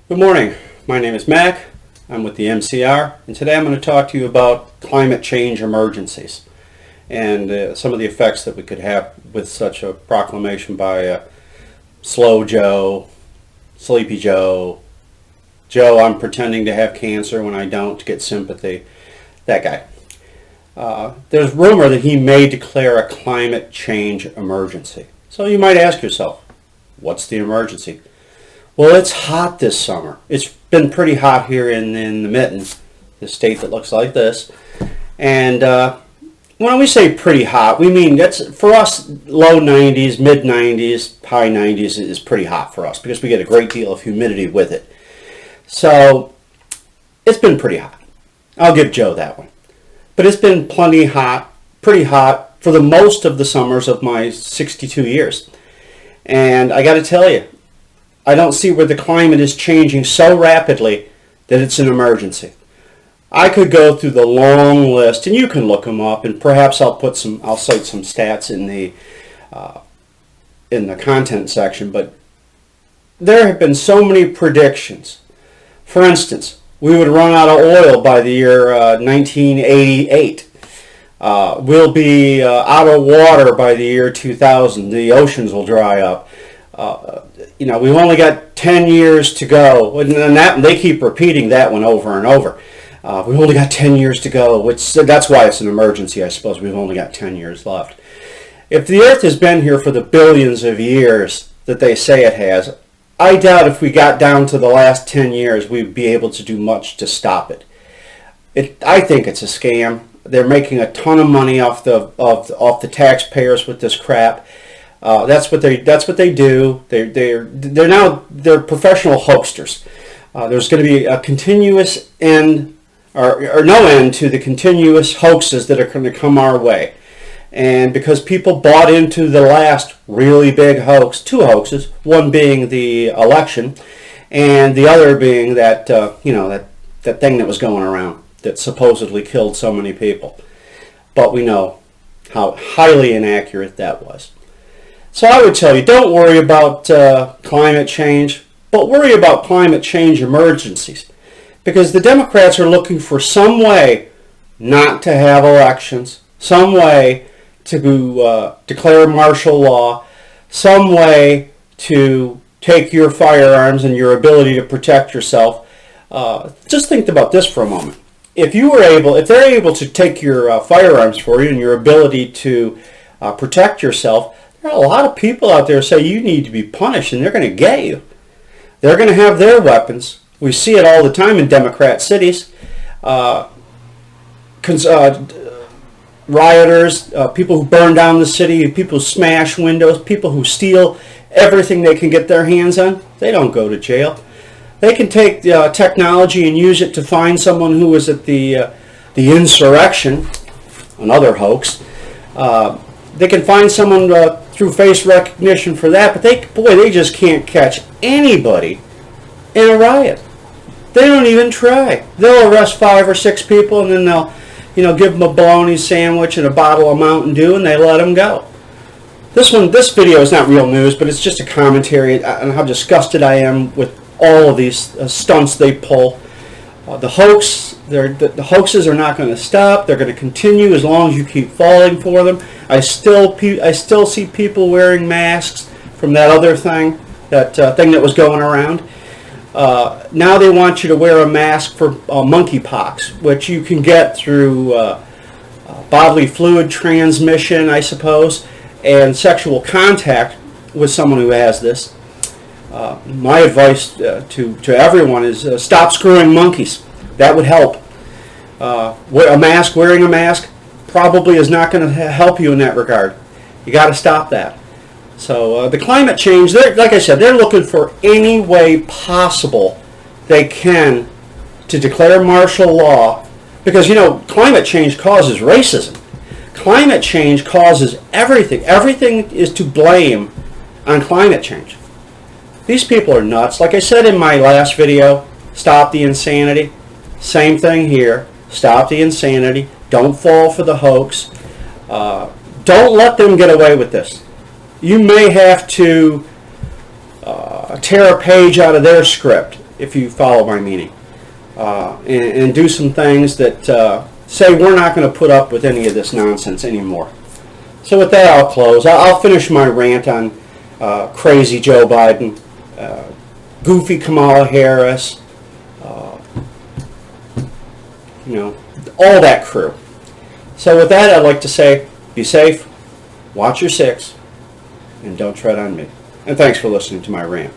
Good morning. My name is Mac. I'm with the MCR, and today I'm going to talk to you about climate change emergencies and some of the effects that we could have with such a proclamation by Slow Joe, Sleepy Joe, Joe, I'm pretending to have cancer when I don't to get sympathy, that guy. There's rumor that he may declare a climate change emergency. So you might ask yourself, what's the emergency? Well, it's hot this summer. It's been pretty hot here in the mitten, the state that looks like this. And when we say pretty hot, we mean that's for us low 90s, mid 90s, high 90s is pretty hot for us because we get a great deal of humidity with it. So it's been pretty hot. I'll give Joe that one. But it's been plenty hot, pretty hot for the most of the summers of my 62 years. And I got to tell you, I don't see where the climate is changing so rapidly that it's an emergency. I could go through the long list, and you can look them up, and perhaps I'll cite some stats in the content section. But there have been so many predictions. For instance, we would run out of oil by the year 1988. We'll be out of water by the year 2000. The oceans will dry up. We've only got 10 years to go, and they keep repeating that one over and over. We've only got 10 years to go, that's why it's an emergency, I suppose. We've only got 10 years left. If the Earth has been here for the billions of years that they say it has, I doubt if we got down to the last 10 years we'd be able to do much to stop it. I think it's a scam. They're making a ton of money off the taxpayers with this crap. That's what they do. They're professional hoaxers. There's going to be a continuous end or no end to the continuous hoaxes that are going to come our way. And because people bought into the last really big hoax, two hoaxes, one being the election, and the other being that thing that was going around that supposedly killed so many people. But we know how highly inaccurate that was. So I would tell you, don't worry about climate change, but worry about climate change emergencies. Because the Democrats are looking for some way not to have elections, some way to declare martial law, some way to take your firearms and your ability to protect yourself. Just think about this for a moment. If they're able to take your firearms for you and your ability to protect yourself, there are a lot of people out there who say you need to be punished, and they're going to get you. They're going to have their weapons. We see it all the time in Democrat cities. Rioters, people who burn down the city, people who smash windows, people who steal everything they can get their hands on, they don't go to jail. They can take technology and use it to find someone who was at the insurrection, another hoax. They can find someone through face recognition for that, but they just can't catch anybody in a riot. They don't even try. They'll arrest 5 or 6 people, and then they'll give them a bologna sandwich and a bottle of Mountain Dew, and they let them go. This video is not real news, but it's just a commentary on how disgusted I am with all of these stunts they pull. The hoaxes are not going to stop. They're going to continue as long as you keep falling for them. I still see people wearing masks from that other thing, that thing that was going around. Now they want you to wear a mask for monkeypox, which you can get through bodily fluid transmission, I suppose, and sexual contact with someone who has this. My advice to everyone is stop screwing monkeys. That would help. Wearing a mask probably is not going to help you in that regard. You got to stop that. So the climate change, like I said, they're looking for any way possible they can to declare martial law, because climate change causes racism. Climate change causes everything. Everything is to blame on climate change. These people are nuts. Like I said in my last video, stop the insanity. Same thing here. Stop the insanity. Don't fall for the hoax. Don't let them get away with this. You may have to tear a page out of their script if you follow my meaning, and do some things that say we're not going to put up with any of this nonsense anymore. So with that, I'll close. I'll finish my rant on crazy Joe Biden, goofy Kamala Harris, all that crew. So with that, I'd like to say, be safe, watch your six, and don't tread on me. And thanks for listening to my rant.